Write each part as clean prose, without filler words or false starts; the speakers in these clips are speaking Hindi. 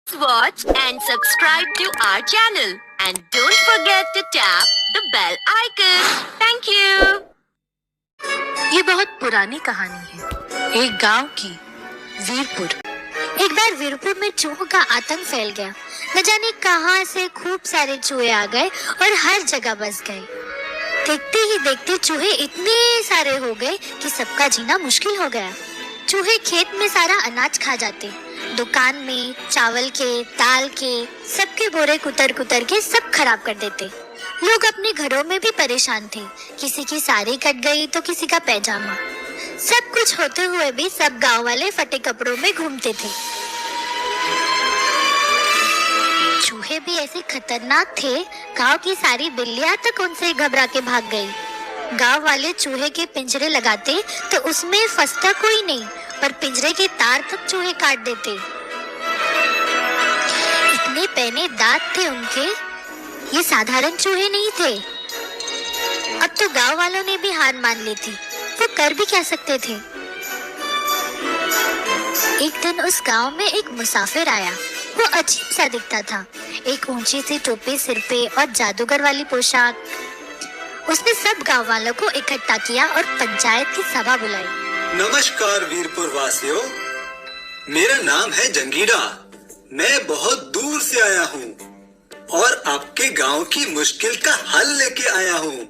Watch and subscribe to our channel and don't forget to tap the bell icon. Thank you. ये बहुत पुरानी कहानी है एक गांव की, वीरपुर। एक बार वीरपुर में चूहों का आतंक फैल गया। न जाने कहां से खूब सारे चूहे आ गए और हर जगह बस गए। देखते ही देखते चूहे इतने सारे हो गए कि सबका जीना मुश्किल हो गया। चूहे खेत में सारा अनाज खा जाते, दुकान में चावल के, दाल के, सबके बोरे कुतर कुतर के सब खराब कर देते। लोग अपने घरों में भी परेशान थे। किसी की साड़ी कट गई तो किसी का पैजामा। सब कुछ होते हुए भी सब गांव वाले फटे कपड़ों में घूमते थे। चूहे भी ऐसे खतरनाक थे, गांव की सारी बिल्लियां तक उनसे घबरा के भाग गई। गांव वाले चूहे के पिंजरे लगाते तो उसमें फंसता कोई नहीं, पर पिंजरे के तार तक चूहे काट देते। इतने पैने दांत थे उनके, ये साधारण चूहे नहीं थे। अब तो गांव वालों ने भी हार मान ली थी, वो कर भी क्या सकते थे। एक दिन उस गांव में एक मुसाफिर आया। वो अजीब सा दिखता था, एक ऊंची सी टोपी सिर पे और जादूगर वाली पोशाक। उसने सब गांव वालों को इकट्ठा किया और पंचायत की सभा बुलाई। नमस्कार वीरपुर वासियों, मेरा नाम है जंगीरा। मैं बहुत दूर से आया हूँ और आपके गांव की मुश्किल का हल लेके आया हूँ।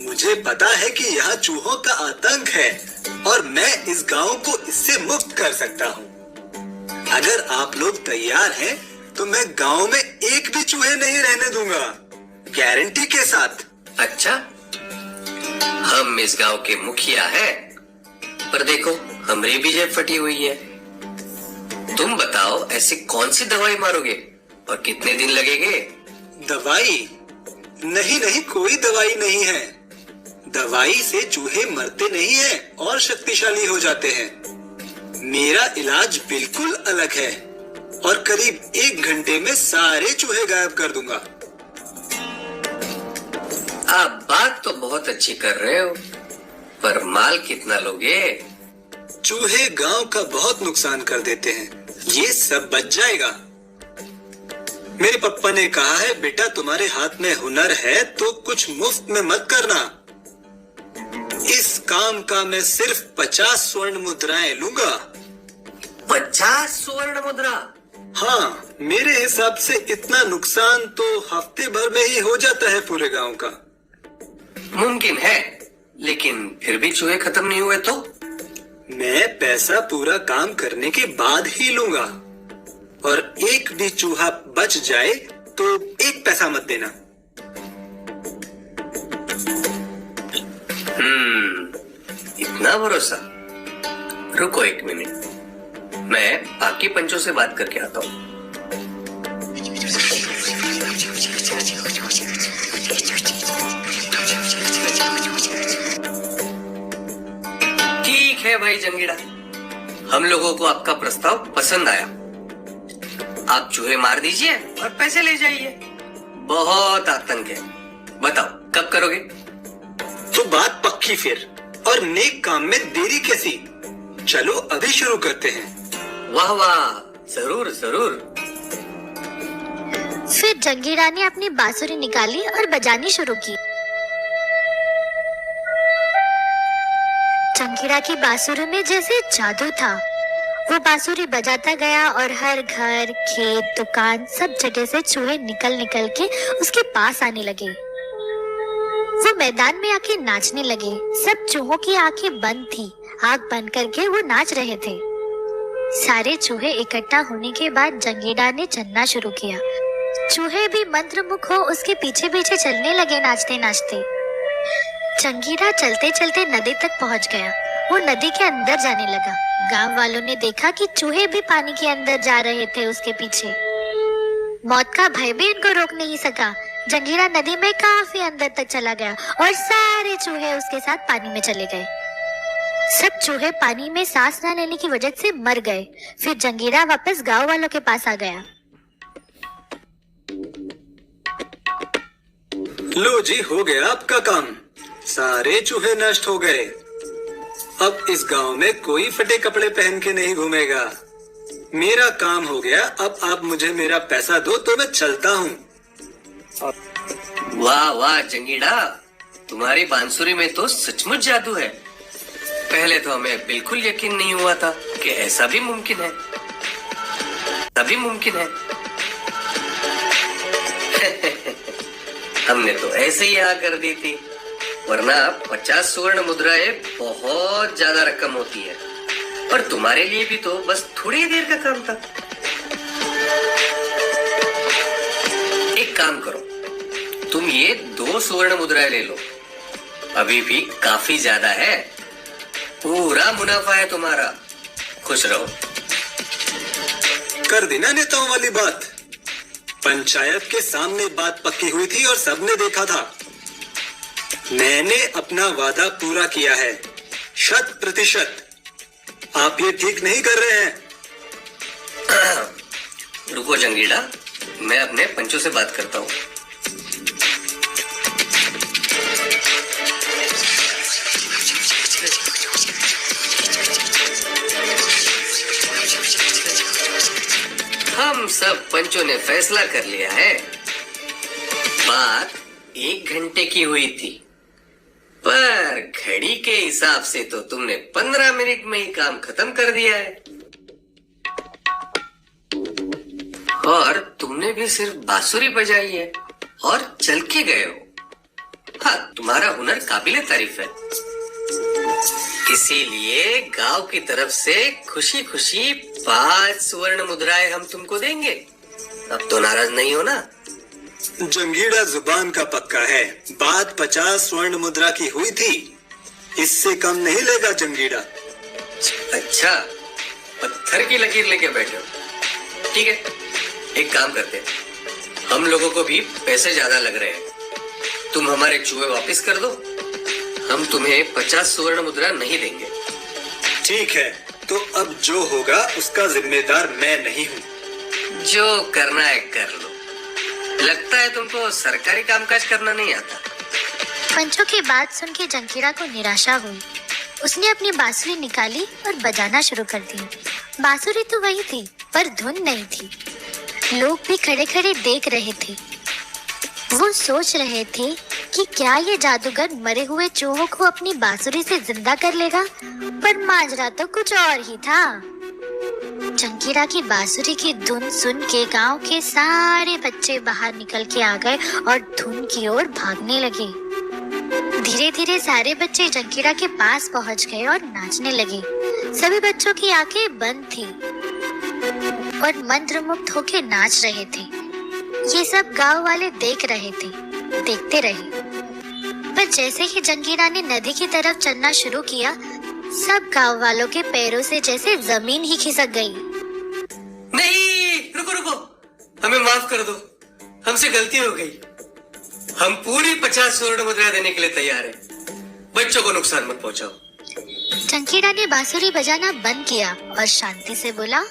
मुझे पता है कि यहाँ चूहों का आतंक है और मैं इस गांव को इससे मुक्त कर सकता हूँ। अगर आप लोग तैयार हैं, तो मैं गांव में एक भी चूहे नहीं रहने दूंगा, गारंटी के साथ। अच्छा, हम इस गांव के मुखिया हैं, पर देखो हमारी भी जेब फटी हुई है। तुम बताओ ऐसी कौन सी दवाई मारोगे और कितने दिन लगेंगे? दवाई? नहीं, कोई दवाई नहीं है। दवाई से चूहे मरते नहीं हैं और शक्तिशाली हो जाते हैं। मेरा इलाज बिल्कुल अलग है और करीब 1 घंटे में सारे चूहे गायब कर दूंगा। आप बात तो बहुत अच्छी कर रहे हो, पर माल कितना लोगे? चूहे गांव का बहुत नुकसान कर देते हैं, ये सब बच जाएगा। मेरे पापा ने कहा है, बेटा तुम्हारे हाथ में हुनर है तो कुछ मुफ्त में मत करना। इस काम का मैं सिर्फ 50 स्वर्ण मुद्राएं लूंगा। 50 स्वर्ण मुद्रा? हाँ, मेरे हिसाब से इतना नुकसान तो हफ्ते भर में ही हो जाता है पूरे गांव का। मुमकिन है, लेकिन फिर भी चूहे खत्म नहीं हुए तो? मैं पैसा पूरा काम करने के बाद ही लूंगा और एक भी चूहा बच जाए तो 1 पैसा मत देना। इतना भरोसा? रुको 1 मिनट, मैं बाकी पंचों से बात करके आता हूँ। ठीक है भाई जंगीड़ा, हम लोगों को आपका प्रस्ताव पसंद आया। आप चूहे मार दीजिए और पैसे ले जाइए। बहुत आतंक है, बताओ कब करोगे? तो बात पक्की फिर, और नेक काम में देरी कैसी? चलो अभी शुरू करते हैं। वाह वाह, जरूर जरूर। फिर जंगीरा ने अपनी बांसुरी निकाली और बजानी शुरू की। जंगीरा की बांसुरी में जैसे जादू था। वो बांसुरी बजाता गया और हर घर, खेत, दुकान, सब जगह से चूहे निकल निकल के उसके पास आने लगे। वो मैदान में आके नाचने लगे। सब चूहों की आंखें बंद थी, आंख बंद करके वो नाच रहे थे। सारे चूहे इकट्ठा होने के बाद जंगीरा ने चलना शुरू किया। चूहे भी मंत्रमुग्ध हो उसके पीछे पीछे चलने लगे, नाचते नाचते। जंगीरा चलते चलते नदी तक पहुंच गया। वो नदी के अंदर जाने लगा। गांव वालों ने देखा कि चूहे भी पानी के अंदर जा रहे थे उसके पीछे। मौत का भय भी इनको रोक नहीं सका। जंगीरा नदी में काफी अंदर तक चला गया और सारे चूहे उसके साथ पानी में चले गए। सब चूहे पानी में सांस न लेने की वजह से मर गए। फिर जंगीरा वापस गांव वालों के पास आ गया। लो जी, हो गया आपका काम। सारे चूहे नष्ट हो गए। अब इस गांव में कोई फटे कपड़े पहन के नहीं घूमेगा। मेरा काम हो गया, अब आप मुझे मेरा पैसा दो तो मैं चलता हूँ। वाह वाह जंगीड़ा, तुम्हारी बांसुरी में तो सचमुच जादू है। पहले तो हमें बिल्कुल यकीन नहीं हुआ था कि ऐसा भी मुमकिन है। तभी मुमकिन है। हमने तो ऐसे ही हाँ कर दी थी, वरना 50 स्वर्ण मुद्राएं बहुत ज्यादा रकम होती है, और तुम्हारे लिए भी तो बस थोड़ी देर का काम था। एक काम करो, तुम ये 2 स्वर्ण मुद्राएं ले लो, अभी भी काफी ज्यादा है। पूरा मुनाफा है तुम्हारा, खुश रहो। कर दी ना नेताओं वाली बात। पंचायत के सामने बात पक्की हुई थी और सबने देखा था। मैंने अपना वादा पूरा किया है, 100%। आप ये ठीक नहीं कर रहे हैं। रुको जंगीड़ा, मैं अपने पंचों से बात करता हूँ। हम सब पंचों ने फैसला कर लिया है। बात 1 घंटे की हुई थी, पर घड़ी के हिसाब से तो तुमने 15 मिनट में ही काम खत्म कर दिया है। और तुमने भी सिर्फ बांसुरी बजाई है और चल के गए हो। हाँ, तुम्हारा हुनर काबिले तारीफ है। इसीलिए गांव की तरफ से खुशी खुशी 5 स्वर्ण मुद्राएं हम तुमको देंगे। अब तो नाराज नहीं हो ना? जंगीड़ा जुबान का पक्का है। बात 50 स्वर्ण मुद्रा की हुई थी, इससे कम नहीं लेगा जंगीड़ा। अच्छा, पत्थर की लकीर लेके बैठे हो। ठीक है, एक काम करते हैं, हम लोगों को भी पैसे ज्यादा लग रहे हैं। तुम हमारे चूहे वापस कर दो, हम तुम्हें 50 स्वर्ण मुद्रा नहीं देंगे। ठीक है, तो अब जो होगा उसका जिम्मेदार मैं नहीं हूँ। जो करना है कर लो। लगता है तुमको सरकारी कामकाज करना नहीं आता। पंचों की बात सुन के जंगीड़ा को निराशा हुई। उसने अपनी बांसुरी निकाली और बजाना शुरू कर दी। बांसुरी तो वही थी, पर धुन नहीं थी। लोग भी खड़े खड़े देख रहे थे। वो सोच रहे थे कि क्या ये जादूगर मरे हुए चूहों को अपनी बांसुरी से जिंदा कर लेगा, पर माजरा तो कुछ और ही था। जंगीड़ा की बांसुरी की धुन सुन के गांव के सारे बच्चे बाहर निकल के आ गए और धुन की ओर भागने लगे। धीरे धीरे सारे बच्चे जंगीड़ा के पास पहुंच गए और नाचने लगे। सभी बच्चों की आंखें बंद थी और मंत्रमुग्ध होके नाच रहे थे। ये सब गांव वाले देख रहे थे, देखते रहे। पर जैसे ही जंगीड़ा ने नदी की तरफ चलना शुरू किया, सब गांव वालों के पैरों से जैसे जमीन ही खिसक गई। नहीं, रुको रुको, हमें माफ कर दो, हमसे गलती हो गई। हम पूरी 50 स्वर्ण मुद्रा देने के लिए तैयार हैं। बच्चों को नुकसान मत पहुंचाओ। जंगीड़ा ने बांसुरी बजाना बंद किया और शांति से बोला,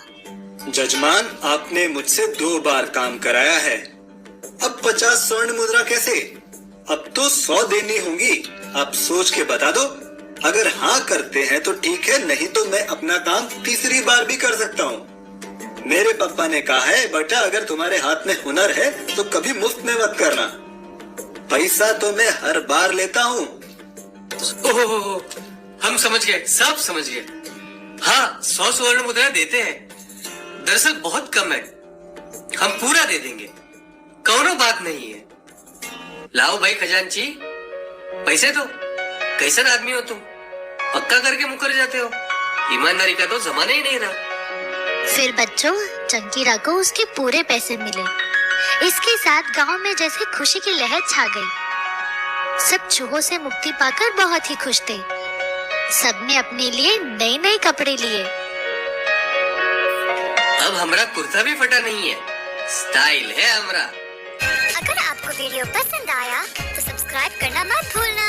जजमान, आपने मुझसे 2 बार काम कराया है, अब 50 स्वर्ण मुद्रा कैसे? अब तो 100 देनी होंगी। आप सोच के बता दो। अगर हाँ करते हैं तो ठीक है, नहीं तो मैं अपना काम तीसरी बार भी कर सकता हूँ। मेरे पापा ने कहा है, बेटा अगर तुम्हारे हाथ में हुनर है तो कभी मुफ्त में मत करना। पैसा तो मैं हर बार लेता हूँ। ओहो, हम समझ गए, सब समझ गए। हाँ, 100 स्वर्ण मुद्रा देते हैं। दरअसल बहुत कम है, हम पूरा दे देंगे, कौनो बात नहीं है। लाओ भाई खजांची, पैसे दो। कैसन आदमी हो तुम, पक्का करके मुकर जाते हो। ईमानदारी का तो जमाना ही नहीं रहा। फिर बच्चों, जंगीड़ा को उसके पूरे पैसे मिले। इसके साथ गांव में जैसे खुशी की लहर छा गई। सब चूहों से मुक्ति पाकर बहुत ही खुश थे। सबने अपने लिए नए नए कपड़े लिए। अब हमारा कुर्ता भी फटा नहीं है, स्टाइल है हमारा। अगर आपको वीडियो पसंद आया तो सब्सक्राइब करना मत भूलना।